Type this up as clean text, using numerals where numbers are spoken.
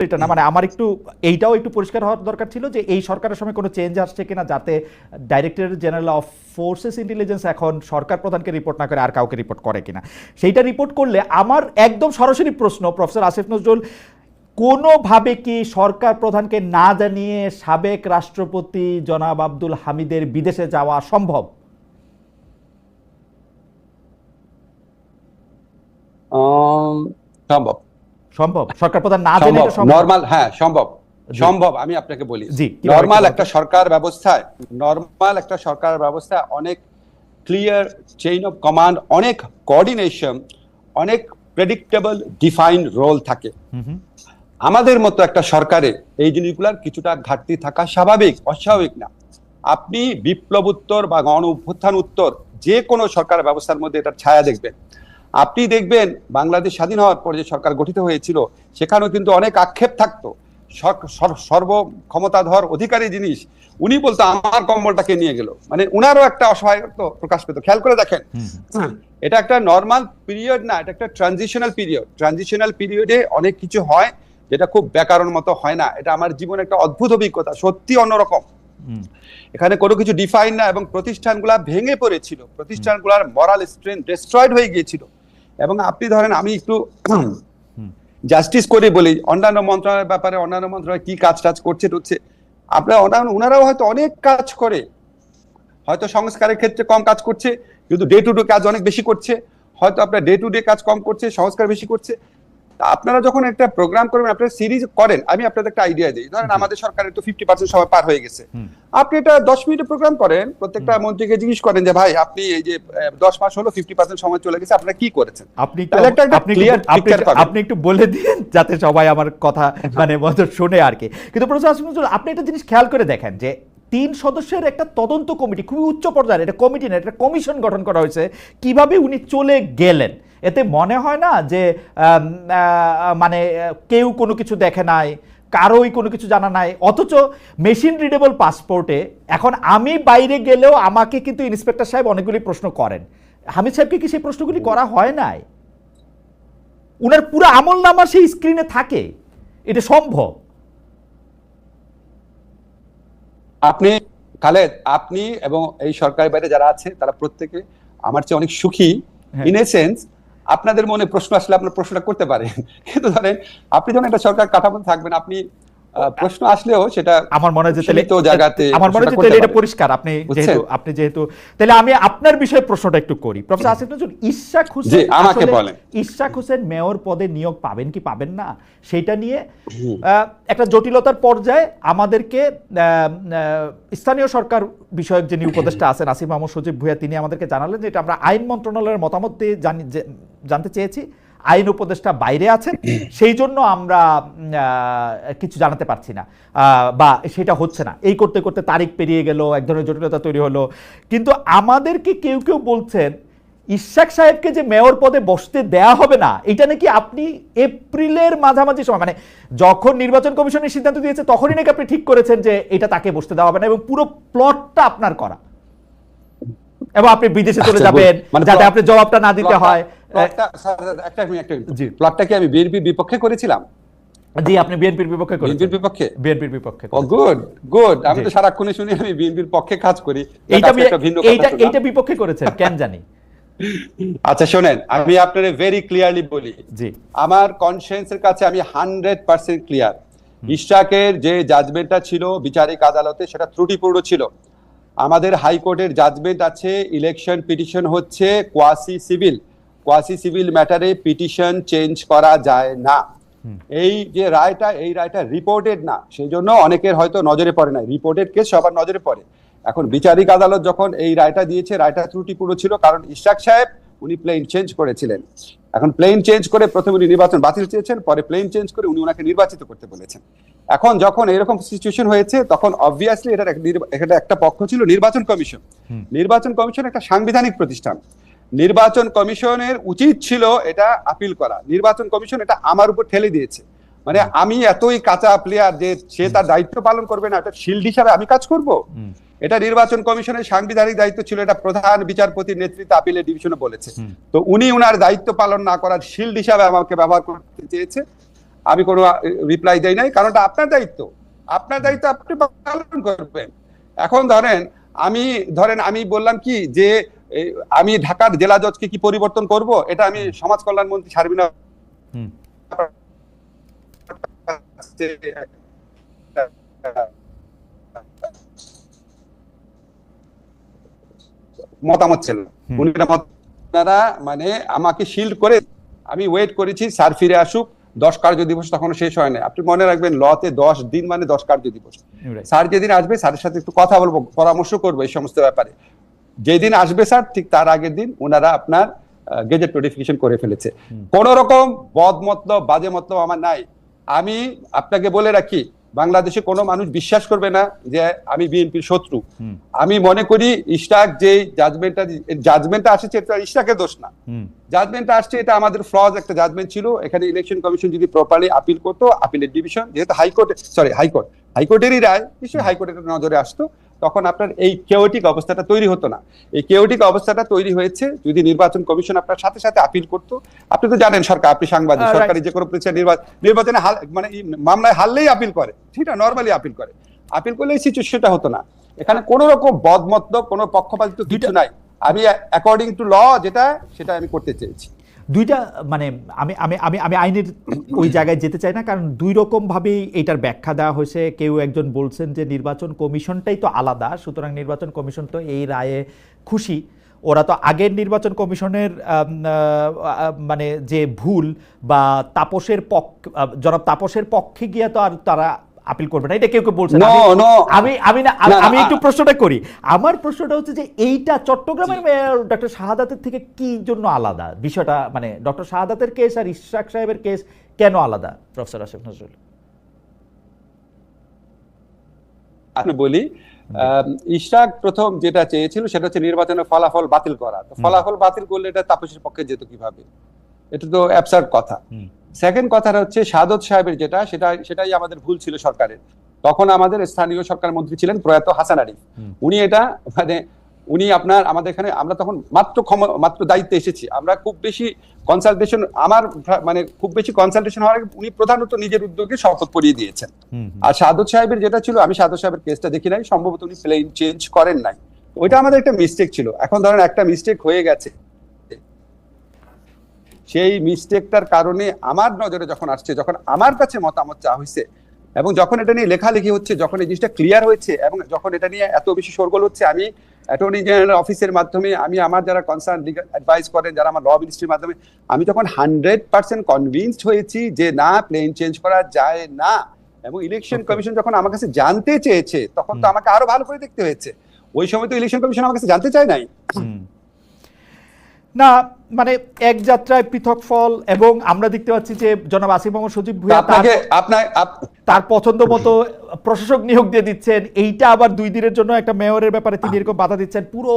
এটা না, মানে আমার একটু এইটাও একটু পরিষ্কার হওয়ার দরকার ছিল যে এই সরকারের সময় কোনো চেঞ্জ আসছে কিনা, যাতে director general of forces intelligence এখন সরকার প্রধানকে রিপোর্ট না করে আর কাউকে রিপোর্ট করে কিনা। সেইটা রিপোর্ট করলে আমার একদম সরাসরি প্রশ্ন, প্রফেসর আসিফ নজরুল, কোনোভাবে কি সরকার প্রধানকে না জানিয়ে সাবেক রাষ্ট্রপতি জনাব আব্দুল হামিদের বিদেশে যাওয়া সম্ভব? সম্ভব, সম্ভব। সরকার প্রধান না জেনে এটা সম্ভব? নরমাল, হ্যাঁ সম্ভব, সম্ভব। আমি আপনাকে বলি, নরমাল একটা সরকার ব্যবস্থায় অনেক ক্লিয়ার চেইন অফ কমান্ড, অনেক কোঅর্ডিনেশন, অনেক প্রেডিক্টেবল ডিফাইন্ড রোল থাকে। আমাদের মতো একটা সরকারে এই জিনিসগুলোর কিছুটা ঘাটতি থাকা স্বাভাবিক, অস্বাভাবিক না। আপনি বিপ্লব উত্তর বা গণ অভ্যুত্থান উত্তর যে কোনো সরকার ব্যবস্থার মধ্যে এটার ছায়া দেখবেন। আপনি দেখবেন বাংলাদেশ স্বাধীন হওয়ার পর যে সরকার গঠিত হয়েছিল সেখানেও কিন্তু অনেক আক্ষেপ থাকতো। সর্ব ক্ষমতাধর অধিকারী জিনিস উনি বলতো আমার কম্বলটাকে নিয়ে গেল, মানে উনারও একটা অসহায়ত্ব প্রকাশ পেত। খেয়াল করে দেখেন, এটা একটা নর্মাল পিরিয়ড না, এটা একটা ট্রানজিশনাল পিরিয়ড। ট্রানজিশনাল পিরিয়ডে অনেক কিছু হয় যেটা খুব ব্যাকরণ মতো হয় না। এটা আমার জীবনে একটা অদ্ভুত অভিজ্ঞতা, সত্যি অন্যরকম। এখানে কোনো কিছু ডিফাইন না এবং প্রতিষ্ঠানগুলা ভেঙে পড়েছিল, প্রতিষ্ঠানগুলার মরাল স্ট্রেংথ ডিস্ট্রয়েড হয়ে গিয়েছিল। এবং আপনি ধরেন, আমি একটু জাস্টিস করে বলি, অন্যান্য মন্ত্রণালয়ের ব্যাপারে অন্যান্য মন্ত্রণালয় কি কাজ টাজ করছে টুকছে, ওনারাও হয়তো অনেক কাজ করে, হয়তো সংস্কারের ক্ষেত্রে কম কাজ করছে কিন্তু ডে টু ডে কাজ অনেক বেশি করছে। হয়তো আপনার ডে টু ডে কাজ কম করছে, সংস্কার বেশি করছে। আপনারা যখন একটা প্রোগ্রাম করবেন, আপনারা সিরিজ করেন, আমি আপনাদের একটা আইডিয়া দিই। ধরেন আমাদের সরকারের তো 50% সময় পার হয়ে গেছে, আপনি এটা 10 মিনিটে প্রোগ্রাম করেন, প্রত্যেকটা মন্ত্রীকে জিজ্ঞেস করেন যে ভাই আপনি এই যে 10 মাস হলো 50% সময় চলে গেছে, আপনারা কি করেছেন? আপনি একটু বলে দিন যাতে সবাই আমার কথা মানে মতো শুনে আর কি। কিন্তু প্রফেসর আসিফ নজরুল, আপনি একটা জিনিস খেয়াল করে দেখেন যে 3 সদস্যের একটা তদন্ত কমিটি, খুবই উচ্চ পর্যায়ের, এটা কমিটি না, এটা কমিশন গঠন করা হয়েছে। কিভাবে উনি চলে গেলেন? এতে মনে হয় না যে মানে কেউ কোনো কিছু দেখে নাই, কারোই কোনো কিছু জানা নাই, অথচ মেশিন রিডেবল পাসপোর্টে এখন আমি বাইরে গেলেও আমাকে কিন্তু ইন্সপেক্টর সাহেব অনেকগুলি প্রশ্ন করেন। হামিদ সাহেবকে কি সেই প্রশ্নগুলি করা হয় নাই? উনার পুরো আমল নামা সেই স্ক্রিনে থাকে, এটা সম্ভব? আপনি খালেদ, আপনি এবং এই সরকারের বাইরে যারা আছে তারা প্রত্যেকে আমার চেয়ে অনেক সুখী। ইন এ সেন্স, আপনাদের মনে প্রশ্ন আসলে আপনার প্রশ্নটা করতে পারেন, কিন্তু ধরেন আপনি যখন একটা সরকার কাঠামো থাকবেন, আপনি প্রশ্ন আসলেও সেটা আমার মনে হয় যে জায়গাতে আমার মনে হয় যে এটা পরিষ্কার। আপনি যেহেতু তাহলে আমি আপনার বিষয়ে প্রশ্নটা একটু করি। প্রফেসর আসিফ নজরুল, ইশাক হোসেন, আমাকে বলেন, ইশাক হোসেন মেয়র পদে নিয়োগ পাবেন কি পাবেন না সেটা নিয়ে একটা জটিলতার পর্যায়ে আমাদেরকে স্থানীয় সরকার বিষয়ক যিনি উপদেষ্টা আছেন আসিফ মাহমুদ সজীব ভুঁইয়া, তিনি আমাদেরকে জানালেন যে এটা আমরা আইন মন্ত্রণালয়ের মতামত দিয়ে জানতে চেয়েছি, আইন উপদেষ্টা বাইরে আছেন, সেই জন্য আমরা কিছু জানাতে পারছি না বা সেটা হচ্ছে না। এই করতে করতে তারিখ পেরিয়ে গেল, এক ধরনের জটিলতা তৈরি হলো। কিন্তু আমাদেরকে কেউ কেউ বলছেন ইশাক সাহেবকে যে মেয়র পদে বসতে দেয়া হবে না, এটা নাকি আপনি এপ্রিলের মাঝামাঝি সময়, মানে যখন নির্বাচন কমিশনের সিদ্ধান্ত দিয়েছে তখনই নাকি আপনি ঠিক করেছেন যে এটা তাকে বসতে দেওয়া হবে না, এবং পুরো প্লটটা আপনার করা, এবং আপনি বিদেশে চলে যাবেন যাতে আপনি জবাবটা না দিতে হয়। প্লটটা কি আমি বিএনপির বিপক্ষে করেছিলাম? জি, আপনি বিএনপির বিপক্ষে করেছেন। বিএনপির বিপক্ষে। গুড। আমি তো সারাক্ষণে শুনি আমি বিএনপির পক্ষে কাজ করি। এইটা বিপক্ষে করেছেন কেন জানি। আচ্ছা শোনেন, আমি আপনাদের ভেরি ক্লিয়ারলি বলি, আমার কনসিয়েন্সের কাছে আমি 100% ক্লিয়ার। ইশাকের যে জাজমেন্টটা ছিল বিচারিক আদালতে, সেটা ত্রুটিপূর্ণ ছিল। আমাদের হাইকোর্টের জাজমেন্ট আছে, ইলেকশন পিটিশন হচ্ছে কোয়াসি সিভিল ম্যাটারে পিটিশন চেঞ্জ করা যায় না। এই যে রায়টা, এই রায়টা রিপোর্টেড না, সেই জন্য অনেকের হয়তো নজরে পড়ে না। রিপোর্টেড কেস সবার নজরে পড়ে। এখন বিচারিক আদালত যখন এই রায়টা দিয়েছে, রায়টা ত্রুটিপূর্ণ ছিল, কারণ ইশাক সাহেব উনি প্লেন চেঞ্জ করেছিলেন। এখন প্লেন চেঞ্জ করে প্রথমে উনি নির্বাচন বাতিল চেয়েছেন, পরে প্লেন চেঞ্জ করে উনি ওনাকে নির্বাচিত করতে বলেছেন। এখন যখন এরকম সিচুয়েশন হয়েছে, তখন অবভিয়াসলি এটা একটা পক্ষ ছিল নির্বাচন কমিশন। নির্বাচন কমিশন একটা সাংবিধানিক প্রতিষ্ঠান। নির্বাচন কমিশনের উচিত ছিল এটা আপিল করা। নির্বাচন কমিশন এটা আমার উপর ঠেলে দিয়েছে। মানে আমি এতই কাঁচা প্লেয়ার যে সে তার দায়িত্ব পালন করবে না, এটা শিল্ড হিসাবে আমি কাজ করব? এটা নির্বাচন কমিশনের সাংবিধানিক দায়িত্ব ছিল, এটা প্রধান বিচারপতির নেতৃত্বে আপিলের ডিভিশনে বলেছে। তো উনি ওনার দায়িত্ব পালন না করার শিল্ড হিসাবে আমাকে ব্যবহার করতে চেয়েছে। আমি কোনো রিপ্লাই দেই নাই, কারণ এটা আপনার দায়িত্ব, আপনার দায়িত্ব আপনি পালন করবেন। এখন আমি বললাম কি যে আমি ঢাকার জেলা জজকে কি পরিবর্তন করব, এটা আমি সমাজ কল্যাণ মন্ত্রী শারমিনা মতামত ছিল, উনি আপনারা মানে আমাকে শিল্ড করে, আমি ওয়েট করেছি স্যার ফিরে আসুক, 10 কার্য দিবস তখনও শেষ হয় না। আপনি মনে রাখবেন লতে 10 দিন মানে 10 কার্য দিবস। স্যার যেদিন আসবে স্যারের সাথে একটু কথা বলবো, পরামর্শ করবো এই সমস্ত ব্যাপারে। যেদিন আসবে স্যার ঠিক তার আগের দিন ওনারা আপনার গেজেট নোটিফিকেশন করে ফেলেছে। কোন রকম বদ মতলব বাজে মতলব আমার নাই। আমি আপনাকে বলে রাখি, বাংলাদেশে কোনো মানুষ বিশ্বাস করবে না যে আমি বিএনপির শত্রু। আমি মনে করি ইশরাক যে জাজমেন্টটা আসছে এটা ইশরাকের দোষ না, জাজমেন্টটা আসছে এটা আমাদের ফ্লজ একটা জাজমেন্ট ছিল। এখানে ইলেকশন কমিশন যদি প্রপারলি আপিল করতো, আপিলের ডিভিশন যেহেতু হাইকোর্টেরই রায়, নিশ্চয়ই হাইকোর্টের নজরে আসতো, তখন আপনার এই কেওটিক অবস্থাটা তৈরি হতো না। এই কেওটিক অবস্থাটা তৈরি হয়েছে যদি নির্বাচন কমিশন আপনার সাথে সাথে আপিল করতো। আপনি তো জানেন সরকার, আপনি সাংবাদিক, সরকারি যে কোনো নির্বাচনে মানে মামলায় হারলেই আপিল করে, ঠিক না, নর্মালি আপিল করে, আপিল করলে এই সিচুয়েশনটা হতো না। এখানে কোন রকম বদমতলব কোনো পক্ষপাতিত্ব কিছু নাই। আমি অ্যাকর্ডিং টু ল সেটা আমি করতে চেয়েছি। দুইটা মানে আমি আমি আমি আমি আইনের ওই জায়গায় যেতে চাই না, কারণ দুই রকম ভাবেই এইটার ব্যাখ্যা দেওয়া হয়েছে। কেউ একজন বলছেন যে নির্বাচন কমিশনটাই তো আলাদা, সুতরাং নির্বাচন কমিশন তো এই রায়ে খুশি, ওরা তো আগের নির্বাচন কমিশনের মানে যে ভুল বা জনাব তাপসের পক্ষে গিয়ে তো আর তারা আপিল করবে না, এটা কেউ কেউ বলছেন। আমি একটু প্রশ্নটা করি। আমার প্রশ্নটা হচ্ছে যে এইটা চট্টগ্রামের মেয়র ডক্টর শাহাদাতের থেকে কি জন্য আলাদা বিষয়টা, মানে ডক্টর শাহাদাতের কেস আর ইশরাক সাহেবের কেস কেন আলাদা প্রফেসর আসিফ নজরুল? আমি বলি, ইশরাক প্রথম যেটা চেয়েছিল সেটা হচ্ছে নির্বাচনের ফলাফল বাতিল করা। তো ফলাফল বাতিল করলে এটা তাপসের পক্ষে যেত কিভাবে? এটা তো অ্যাবসার্ড কথা। সেকেন্ড কথাটা হচ্ছে শাহাদত সাহেবের সেটাই আমাদের ভুল ছিল সরকারের। তখন আমাদের স্থানীয় সরকার মন্ত্রী ছিলেন প্রয়াত হাসান আরিফ। উনি আপনার আমাদের এখানে, আমরা তখন মাত্র দায়িত্বে এসেছি, আমরা খুব বেশি কনসালটেশন হওয়ার আগে উনি প্রধানত নিজের উদ্যোগে শপথ পড়িয়ে দিয়েছেন। আর শাহাদত সাহেবের যেটা ছিল, আমি শাহাদত সাহেবের কেসটা দেখি নাই, সম্ভবত উনি প্লেন চেঞ্জ করেন নাই, ওইটা আমাদের একটা মিস্টেক ছিল। এখন ধরেন একটা মিস্টেক হয়ে গেছে, সেই মিস্টেকটার কারণে আমার নজরে যখন আসছে, যখন আমার কাছে মতামত চাওয়া হয়েছে, এবং যখন এটা নিয়ে লেখালেখি হচ্ছে, যখন এই জিনিসটা ক্লিয়ার হয়েছে, এবং যখন এটা নিয়ে এত বেশি শোরগোল হচ্ছে, আমি অ্যাটর্নি জেনারেল অফিসের মাধ্যমে, আমি আমার যারা কনসার্ন লিগ্যাল অ্যাডভাইস করেন, যারা আমার ল মিনিস্ট্রির মাধ্যমে, আমি তখন 100% কনভিন্সড হয়েছি যে না, প্লেন চেঞ্জ করা যায় না। এবং ইলেকশন কমিশন যখন আমার কাছে জানতে চেয়েছে, তখন তো আমাকে আরো ভালো করে দেখতে হয়েছে। ওই সময় তো ইলেকশন কমিশন আমার কাছে জানতে চায় নাই না, মানে এক যাত্রায় পৃথক ফল। এবং আমরা দেখতে পাচ্ছি যে জনাব আসিফ মোহাম্মদ সজীব ভুঁইয়া তার পছন্দ মতো প্রশাসক নিয়োগ দিয়ে দিচ্ছেন, এইটা আবার 2 দিনের জন্য একটা মেয়রের ব্যাপারে তিনি এরকম বাধা দিচ্ছেন। পুরো